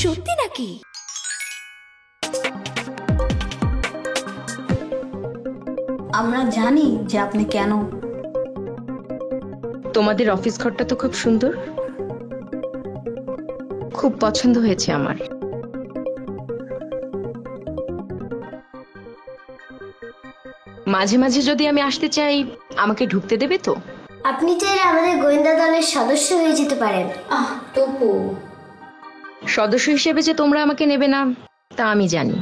সত্যি নাকি? আমরা জানি যে আপনি কেন। তোমাদের অফিস ঘরটা তো খুব সুন্দর, খুব পছন্দ হয়েছে আমার। মাঝে মাঝে যদি আমি আসতে চাই, আমাকে ঢুকতে দেবে তো? আপনি চাইলে আমাদের গোয়েন্দা দলের সদস্য হয়ে যেতে পারেন। তপু, সদস্য হিসেবে যে তোমরা আমাকে নেবে না তা আমি জানি।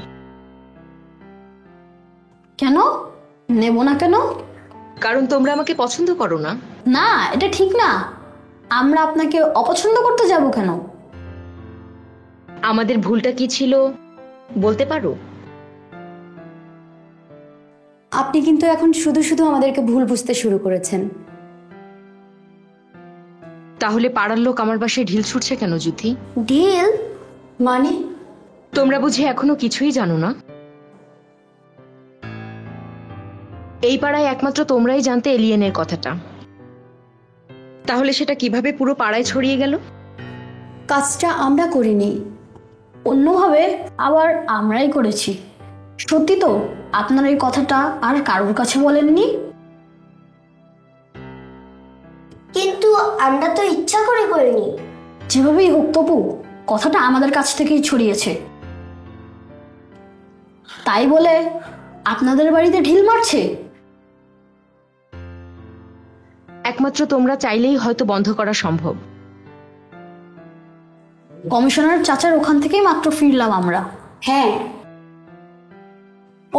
কেন নেব না? কেন? কারণ তোমরা আমাকে পছন্দ করো না। না, এটা ঠিক না। আমরা আপনাকে অপছন্দ করতে যাব কেন? আমাদের ভুলটা কি ছিল বলতে পারো? আপনি কিন্তু এখন শুধু শুধু আমাদেরকে ভুল বুঝতে শুরু করেছেন। তাহলে পাড়ার লোক আমার বাসায় ঢিল ছুটছে কেন যুথি? ডিল মানে? তোমরা বুঝি এখনো কিছুই জানো না? এই পাড়ায় একমাত্র তোমরাই জানতে এলিয়েনের কথাটা। তাহলে সেটা কিভাবে পুরো পাড়ায় ছড়িয়ে গেল? কাজটা আমরা করিনি, অন্যভাবে আবার আমরাই করেছি। সত্যি তো আপনার এই কথাটা আর কারোর কাছে বলেননি? কিন্তু আমরা তো ইচ্ছা করে করিনি। যেভাবেই হোক তপু, কথাটা আমাদের কাছ থেকেই ছড়িয়েছে। তাই বলে আপনাদের বাড়িতে ঢিল মারছে? একমাত্র তোমরা চাইলেই হয়তো বন্ধ করা সম্ভব। কমিশনার চাচার ওখান থেকেই মাত্র ফিরলাম আমরা। হ্যাঁ,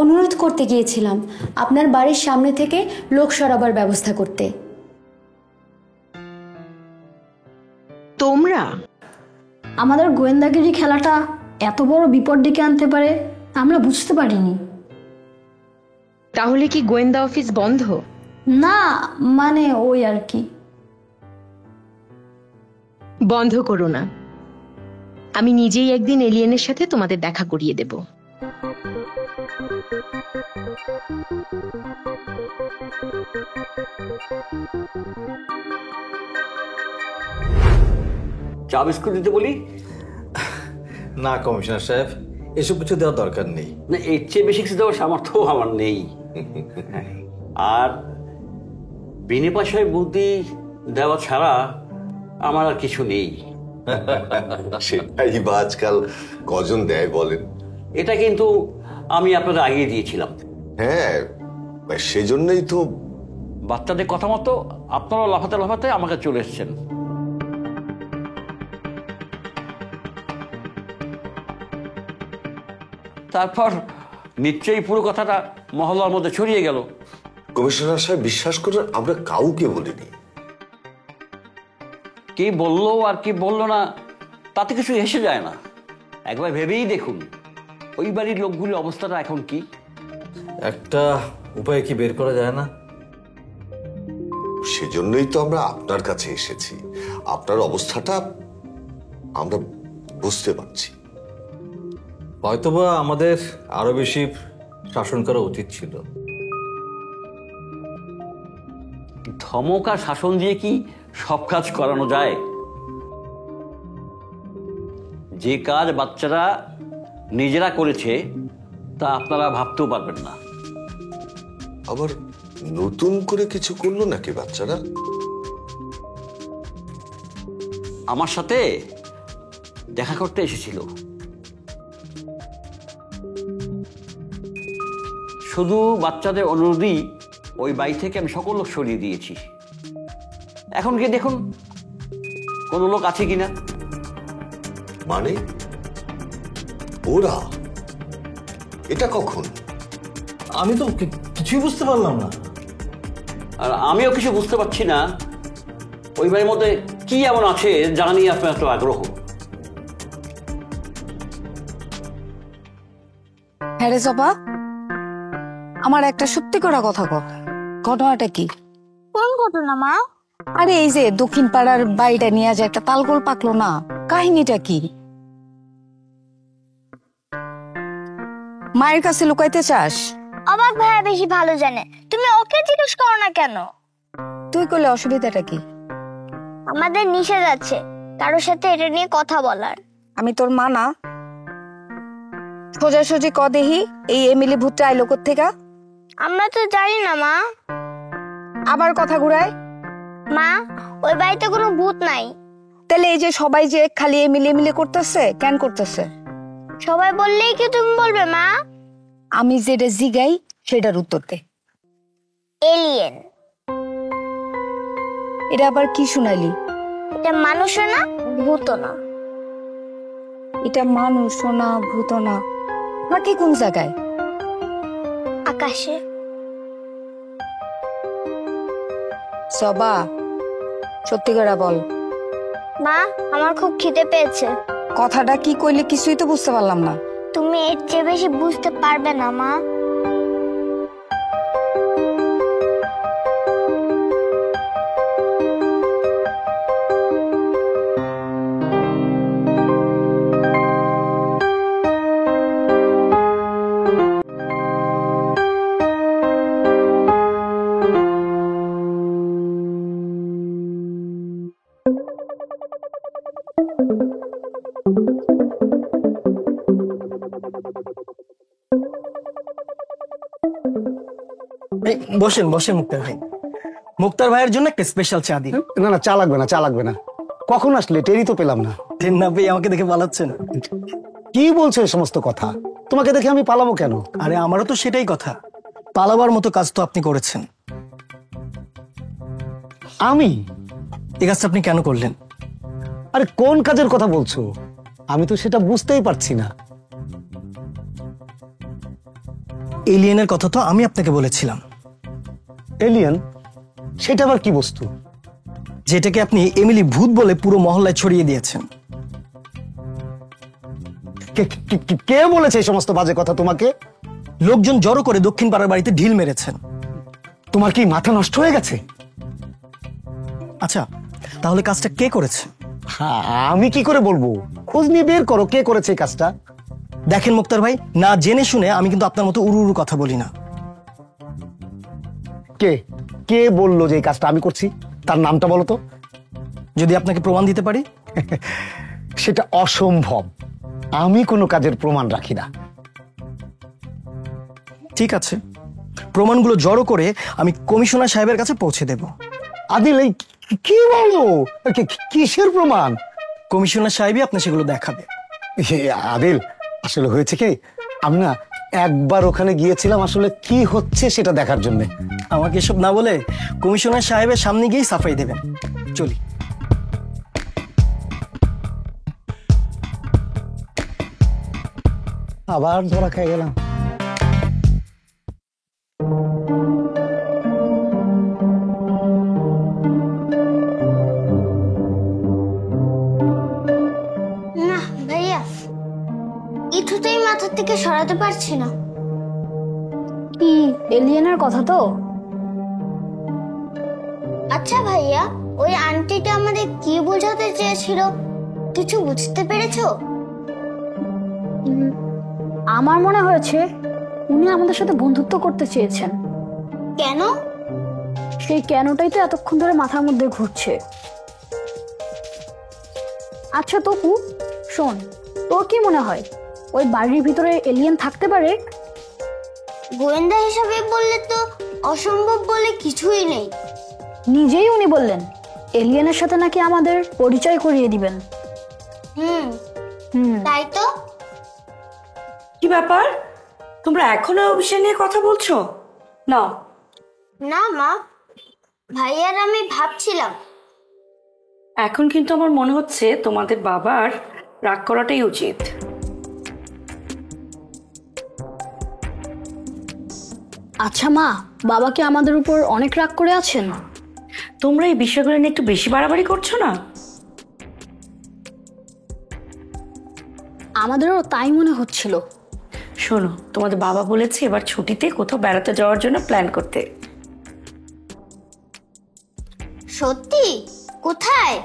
অনুরোধ করতে গিয়েছিলাম আপনার বাড়ির সামনে থেকে লোক সরাবার ব্যবস্থা করতে। তোমরা? আমাদের গোয়েন্দাগিরি খেলাটা এত বড় বিপদ ডেকে আনতে পারে আমরা বুঝতে পারিনি। তাহলে কি গোয়েন্দা অফিস বন্ধ? না, মানে ওই আর কি। বন্ধ করো না, আমি নিজেই একদিন এলিয়েনের সাথে তোমাদের দেখা করিয়ে দেব। চা বিস্কুট দিতে বলি? না কমিশনার সাহেব, এসব কিছু দেওয়ার দরকার নেই। না, এর চেয়ে বেশি কিছু দেওয়ার সামর্থ্য আমার নেই। আর বিনে পয়সায় বুদ্ধি দেওয়া ছাড়া আমার আর কিছু নেই। সেটাই বা আজকাল কজন দেয় বলেন? এটা কিন্তু আমি আপনাদের আগিয়ে দিয়েছিলাম। হ্যাঁ, সেজন্যই তো বাচ্চাদের কথা মতো আপনারা লাফাতে লাফাতে আমাকে চলে এসছেন। তারপর নিশ্চয়ই পুরো কথাটা মহল্লার মধ্যে ছড়িয়ে গেল। কমিশনার সাহেব বিশ্বাস করেন, আমরা কাউকে বলিনি। কি বললো আর কি বললো না তাতে কিছু এসে যায় না। একবার ভেবেই দেখুন ওই বাড়ির লোকগুলির অবস্থাটা এখন কি। একটা উপায় কি বের করা যায় না? সেজন্যই তো আমরা আপনার কাছে এসেছি। আপনার অবস্থাটা আমরা বুঝতে পারছি। হয়তোবা আমাদের আরো বেশি শাসন করা উচিত ছিল। ধমক আর শাসন দিয়ে কি সব কাজ করানো যায়? যে কাজ বাচ্চারা নিজেরা করেছে তা আপনারা ভাবতেও পারবেন না। আবার নতুন করে কিছু করলো নাকি বাচ্চারা? আমার সাথে দেখা করতে এসেছিল। শুধু বাচ্চাদের অনুরোধই ওই বাড়ি থেকে আমি সকল লোক সরিয়ে দিয়েছি। এখন গিয়ে দেখুন কোনো লোক আছে কিনা। মানে ওরা? এটা কখন? আমি তো কিছুই বুঝতে পারলাম না। আর আমিও কিছু বুঝতে পারছি না ওই বাড়ির মধ্যে কি এমন আছে জানা নিয়ে আপনার এত আগ্রহ। হ্যাঁ রে জবা, আমার একটা সত্যি করা কথা কও, ঘটনাটা কি? কোন ঘটনা মা? আরে এই যে দক্ষিণ পাড়ার বাড়িটা নিয়ে যে একটা তালগোল পাকলো না, কাহিনীটা কি? মায়ের কাছে লুকাইতে চাস? আমার ভাই বেশি ভালো জানে, তুমি ওকে জিজ্ঞেস করো না কেন? তুই করলে অসুবিধাটা কি? আমাদের নিষেধ আছে কারোর সাথে এটা নিয়ে কথা বলার। আমি তোর মা না? সোজাসুজি ক দেহি এই এমিলি ভূতটা আইলো কোত্থেকা? আমরা তো জানি না মা। আবার কথা ঘুরায়। মা, ওই বাড়িতে কোনো ভূত নাই। তাহলে এই যে সবাই যে খালি এমিলি এমিলি করতেছে, কেন করতেছে? সবাই বললেই কি তুমি বলবে মা? আমি যেটা জিগাই সেটার উত্তর দে। এলিয়েন। এটা আবার কি শুনাইলি? এটা মানুষও না, ভূতও না। এটা মানুষ না ভূত না, বাকি কোন জায়গায়? আকাশে। সবা সত্যি করে বল। মা, আমার খুব খিদে পেয়েছে। কথাটা কি কইলে কিছুই তো বুঝতে পারলাম না। তুমি এর চেয়ে বেশি বুঝতে পারবে না মা। এই বসেন বসেন মুক্তার ভাই। মুক্তার ভাইয়ের জন্য একটা স্পেশাল চা দিন। না না, চা লাগবে না, চা লাগবে না। কখন আসলে? টেরই তো পেলাম না। ট্রেন না পেয়ে আমাকে দেখে পালাচ্ছেন? কি বলছো এই সমস্ত কথা? তোমাকে দেখে আমি পালাবো কেন? আরে আমারও তো সেটাই কথা, পালাবার মতো কাজ তো আপনি করেছেন। আমি? এই কাজটা আপনি কেন করলেন? আরে কোন কাজের কথা বলছো? আমি তো সেটা বুঝতেই পারছি না। এলিয়েনের কথা তো আমি আপনাকে বলেছিলাম। এলিয়েন? সেটা আবার কি বস্তু? যেটাকে আপনি এমিলি ভূত বলে পুরো মহল্লায় ছড়িয়ে দিয়েছেন। কে বলেছে এই সমস্ত বাজে কথা তোমাকে? লোকজন জড়ো করে দক্ষিণ পাড়ার বাড়িতে ঢিল মেরেছেন। তোমার কি মাথা নষ্ট হয়ে গেছে? আচ্ছা, তাহলে কাজটা কে করেছে? আমি কি করে বলবো? খোঁজ নিয়ে বের করো কে করেছে এই কাজটা। দেখেন মুক্তার ভাই, না জেনে শুনে আমি কিন্তু আপনার মতো উড়ু উড়ু কথা বলি না। কে কে বললো যে এই কাজটা আমি করছি? তার নামটা বলো তো। যদি আপনাকে প্রমাণ দিতে পারি। সেটা অসম্ভব। আমি কোনো কাজের প্রমাণ রাখি না। ঠিক আছে, প্রমাণগুলো জড়ো করে আমি কমিশনার সাহেবের কাছে পৌঁছে দেব। আদিল, এই কি বলো? কিসের প্রমাণ? কমিশনার সাহেবই আপনি সেগুলো দেখাবে। আদিল, আসলে হয়েছে কি, আমি না একবার ওখানে গিয়েছিলাম আসলে কি হচ্ছে সেটা দেখার জন্য। আমাকে এসব না বলে কমিশনার সাহেবের সামনে গিয়ে সাফাই দেবেন। চলি। আবার ধরা খেয়ে গেলাম। না ভাইয়া, ইথুতেই মাথার থেকে সরাতে পারছি না। কি এলিয়েনের কথা তো? আচ্ছা ভাইয়া, ওই আন্টিটা আমাদের কি বোঝাতে চেয়েছিল, কিছু বুঝতে পেরেছো? আমার মনে হয়েছে উনি আমাদের সাথে বন্ধুত্ব করতে চেয়েছেন। কেন? সেই কেনটাই তো এতক্ষণ ধরে মাথার মধ্যে ঘুরছে। আচ্ছা তপু, শোন, তোর কি মনে হয় ওই বাড়ির ভিতরে এলিয়েন থাকতে পারে? গোয়েন্দা হিসাবে বললে তো অসম্ভব বলে কিছুই নেই। নিজেই উনি বললেন এলিয়েনের সাথে নাকি আমাদের পরিচয় করিয়ে দিবেন। তাই তো। কি ব্যাপার, তোমরা এখনো বিষয় নিয়ে কথা বলছো? না না মা, ভাইয়ার আমি ভাবছিলাম। এখন কিন্তু আমার মনে হচ্ছে তোমাদের বাবার রাগ করাটাই উচিত। আচ্ছা মা, বাবা কি আমাদের উপর অনেক রাগ করে আছেন? তোমরা এই বিষয়গুলো নিয়ে একটু বেশি বাড়াবাড়ি করছো না? আমাদেরও তাই মনে হচ্ছিল। শোনো, তোমাদের বাবা বলেছে এবার ছুটিতে কোথাও বেড়াতে যাওয়ার জন্য প্ল্যান করতে। সত্যি? কোথায়?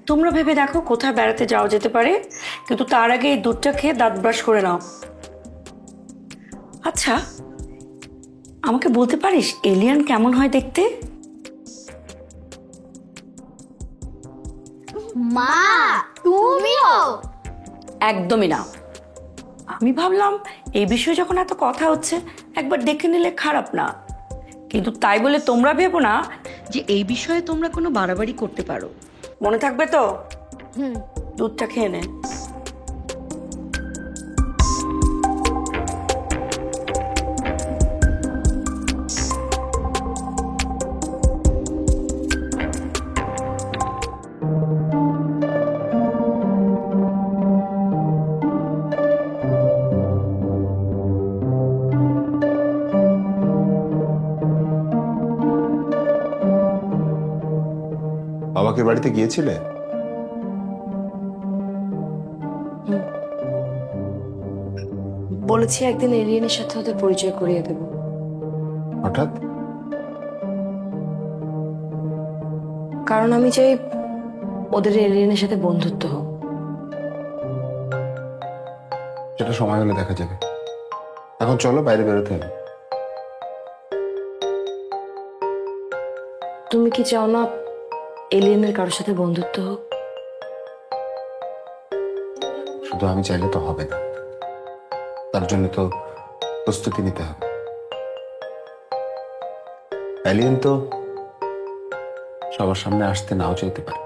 তোমরা ভেবে দেখো কোথায় বেড়াতে যাওয়া যেতে পারে, কিন্তু তার আগে এই দুধটা খেয়ে দাঁত ব্রাশ করে নাও। আচ্ছা, আমাকে বলতে পারিস এলিয়ান কেমন হয় দেখতে? মা, তুমিও? একদমই না। আমি ভাবলাম এই বিষয়ে যখন এত কথা হচ্ছে একবার দেখে নিলে খারাপ না, কিন্তু তাই বলে তোমরা ভেবো না যে এই বিষয়ে তোমরা কোনো বাড়াবাড়ি করতে পারো। মনে থাকবে তো? দুধটা খেয়ে নে। বাবাকে বাড়িতে গিয়েছিলে? বলেছি একদিন এলিয়েনের সাথে ওদের পরিচয় করিয়ে দেব। হঠাৎ? কারণ আমি চাই ওদের এলিয়েনের সাথে বন্ধুত্ব হোক। সেটা সময় হলে দেখা যাবে, এখন চলো বাইরে বেরোতে হবে। তুমি কি চাও না এলিয়েনের কারোর সাথে বন্ধুত্ব হোক? শুধু আমি চাইলে তো হবে না, তার জন্য তো প্রস্তুতি নিতে হবে। এলিয়েন তো সবার সামনে আসতে নাও চাইতে পারে।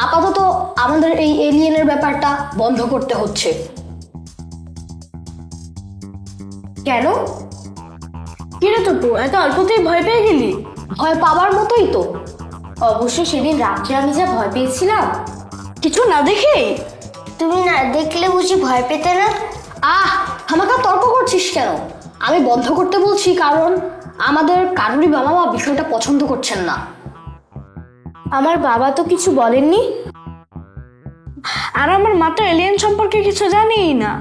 আপাতত আমাদের এই এলিয়েনের ব্যাপারটা বন্ধ করতে হচ্ছে। কেন? কিরে টুটু, এত অল্পতেই ভয় পেয়ে গেলি? ভয় পাবার মতোই তো। অবশ্য সেদিন রাত্রে আমি যা ভয় পেয়েছিলাম, কিছু না দেখেই। তুমি না দেখলে বুঝি ভয় পেতে না? আমাকে তর্ক করছিস কেন? আমি বন্ধ করতে বলছি কারণ আমাদের কারোরই বাবা মা বিষয়টা পছন্দ করছেন না। আমার বাবা তো কিছু বলেননি, আর আমার মা তো এলিয়েন সম্পর্কে কিছু জানেই না।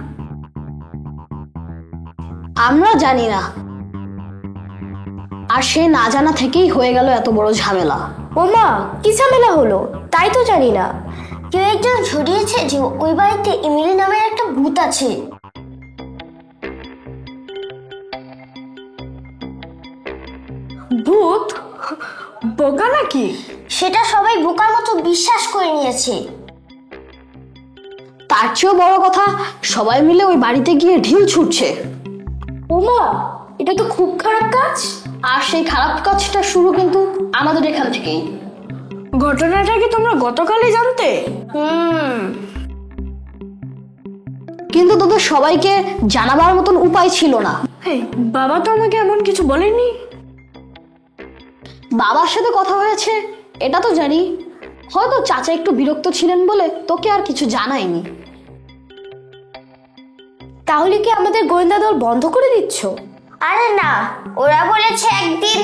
আমরা জানি না, আর সে না জানা থেকেই হয়ে গেল এত বড় ঝামেলা। ও মা, কি ঝামেলা হলো? তাই তো জানি না। কেউ একজন ছড়িয়েছে যে ওই বাড়িতে এমিলি নামের একটা ভূত আছে। ভূত? বোকা নাকি? সেটা সবাই বোকার মতো বিশ্বাস করে নিয়েছে। তার চেয়েও বড় কথা, সবাই মিলে ওই বাড়িতে গিয়ে ঢিল ছুটছে। ওমা, এটা তো খুব খারাপ কাজ। আর সেই খারাপ কাজটা শুরু কিন্তু আমাদের এখান থেকেই। ঘটনাটা কি তোমরা গতকালই জানতে? কিন্তু তোদের সবাইকে জানাবার মতন উপায় ছিল না। বাবা তো আমাকে এমন কিছু বলেনি। বাবার সাথে কথা হয়েছে এটা তো জানি, হয়তো চাচা একটু বিরক্ত ছিলেন বলে তোকে আর কিছু জানায়নি। তাহলে কি আমাদের গোয়েন্দা দল বন্ধ করে দিচ্ছ? আরে না, ওরা বলেছে একদিন।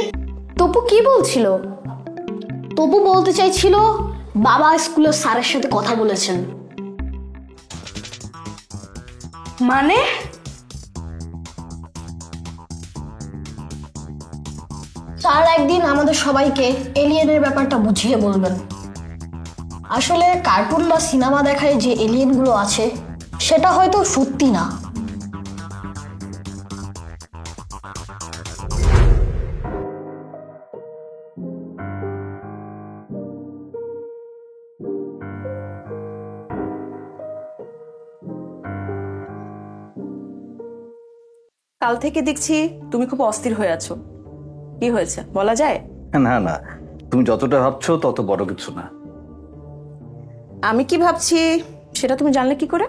তপু কি বলছিল? তপু বলতে চাইছিল বাবা স্কুলের স্যারের সাথে কথা বলেছেন। মানে? স্যার একদিন আমাদের সবাইকে এলিয়েনের ব্যাপারটা বুঝিয়ে বলবেন। আসলে কার্টুন বা সিনেমা দেখায় যে এলিয়েনগুলো আছে সেটা হয়তো সত্যি না। কাল থেকে দেখছি তুমি খুব অস্থির হয়ে আছো, কি হয়েছে বলা যায়? না না, তুমি যতটা ভাবছো তত বড় কিছু না। আমি কি ভাবছি সেটা তুমি জানলে কি করে?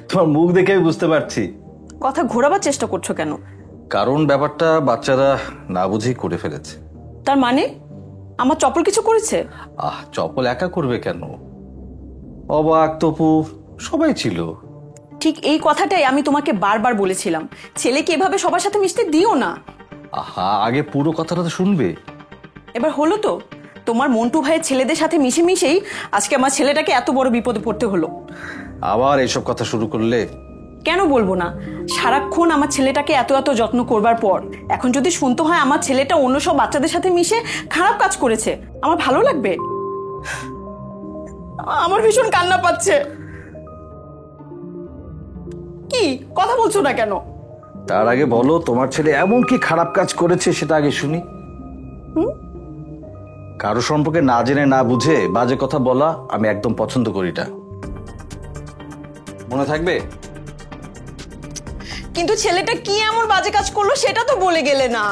তোমার মুখ দেখে আমি বুঝতে পারছি। কথা ঘোরাবার চেষ্টা করছো কেন? কারণ ব্যাপারটা বাচ্চারা না বুঝেই করে ফেলেছে। তার মানে আমার চপল কিছু করেছে? চপল একা করবে কেন? অবাক, তপু সবাই ছিল। ঠিক এই কথাটাই আমি তোমাকে বারবার বলেছিলাম, ছেলেকে এভাবে সবার সাথে মিশতে দিও না। আগে পুরো কথাটা তো শুনবে। এবার হলো তো, তোমার মন্টু ভাইয়ের ছেলেদের সাথে মিশে মিশেই আজকে আমার ছেলেটাকে এত বড় বিপদে পড়তে হলো। আবার এইসব কথা শুরু করলে কেন বলবো না? সারাক্ষণ আমার ছেলেটাকে এত এত যত্ন করবার পর এখন যদি শুনতে হয় আমার ছেলেটা অন্য সব বাচ্চাদের সাথে মিশে খারাপ কাজ করেছে, আমার ভালো লাগবে? আমার ভীষণ কান্না পাচ্ছে। কি কথা বলছো না কেন? তার আগে বলো তোমার ছেলে এমন কি খারাপ কাজ করেছে সেটা আগে শুনি। কারো সম্পর্কে না জেনে না বুঝে বাজে কথা বলা আমি একদম পছন্দ করি না। মনে থাকবে? কিন্তু ছেলেটা কি এমন বাজে কাজ করলো সেটা তো বলে গেলে না।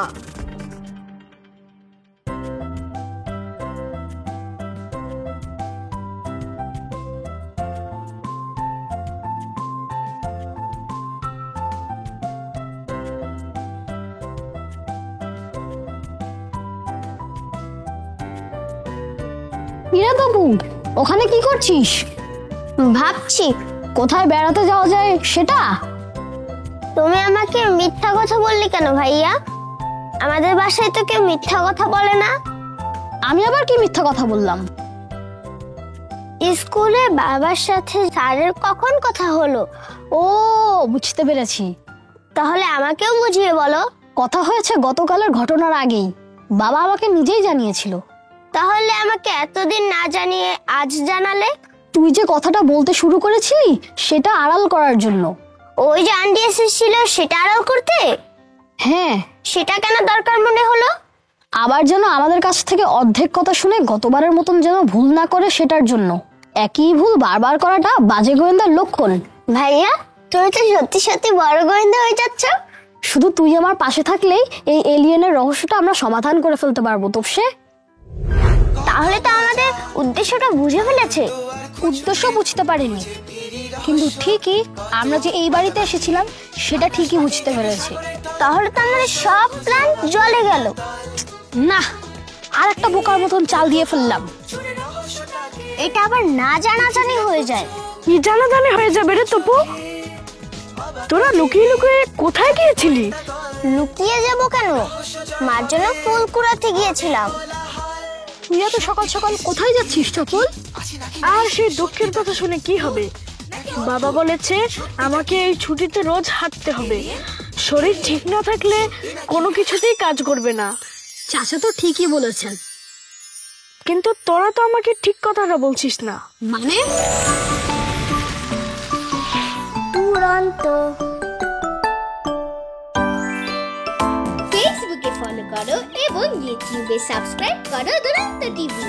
মীরা বাবু, ওখানে কি করছিস? ভাবছি কোথায় বেড়াতে যাওয়া যায় সেটা। তুমি আমাকে মিথ্যা কথা বললি কেন ভাইয়া? আমাদের বাসায় তো কেউ মিথ্যা কথা বলে না। আমি আবার কি মিথ্যা কথা বললাম? স্কুলে বাবার সাথে স্যারের কখন কথা হলো? ও, বুঝতে পেরেছি। তাহলে আমাকেও বুঝিয়ে বলো। কথা হয়েছে গতকালের ঘটনার আগেই, বাবা আমাকে নিজেই জানিয়েছিল। তাহলে আমাকে এতদিন না জানিয়ে আজ জানালে? তুই যে কথাটা বলতে শুরু করেছিলি সেটা আড়াল করার জন্য। ওই যে আন্টি এসেছিল সেটা আড়াল করতে? হ্যাঁ। সেটা কেন দরকার মনে হলো? আবার যেন আমাদের কাছ থেকে অর্ধেক কথা শুনে গতবারের মতন যেন ভুল না করে সেটার জন্য। একই ভুল বারবার করাটা বাজে গোয়েন্দার লক্ষণ। ভাইয়া, তুমি তো সত্যি সত্যি বড় গোয়েন্দা হয়ে যাচ্ছ। শুধু তুই আমার পাশে থাকলেই এই এলিয়েনের রহস্যটা আমরা সমাধান করে ফেলতে পারবো। তোপসে, তাহলে তো আমাদের উদ্দেশ্যটা বুঝে ফেলেছে। উদ্দেশ্য বুঝতে পারিনি, কিন্তু ঠিকই আমরা যে এই বাড়িতে এসেছিলাম সেটা ঠিকই বুঝতে পেরেছি। তাহলে তো আমাদের সব প্ল্যান জলে গেল। না, আর একটা বোকার মতন চাল দিয়ে ফেললাম। এটা আবার না জানাজানি হয়ে যায়। কি জানাজানি হয়ে যাবে রে তপু? তোরা লুকিয়ে লুকিয়ে কোথায় গিয়েছিলি? লুকিয়ে যাব কেন, মার জন্য ফুল কুড়াতে গিয়েছিলাম। তুই এত সকাল সকাল কোথায় যাচ্ছিস চপল? আর সেই দুঃখের কথা শুনে কি হবে? বাবা বলেছে আমাকে এই ছুটিতে রোজ হাঁটতে হবে। শরীর ঠিক না থাকলে কোনো কিছুতেই কাজ করবে না। চাচা তো ঠিকই বলেছেন, কিন্তু তোরা তো আমাকে ঠিক কথাটা বলছিস না। মানে? তুরন্ত ফেসবুকে ফলো করো এবং ইউটিউবে সাবস্ক্রাইব করো দুরন্ত টিভি।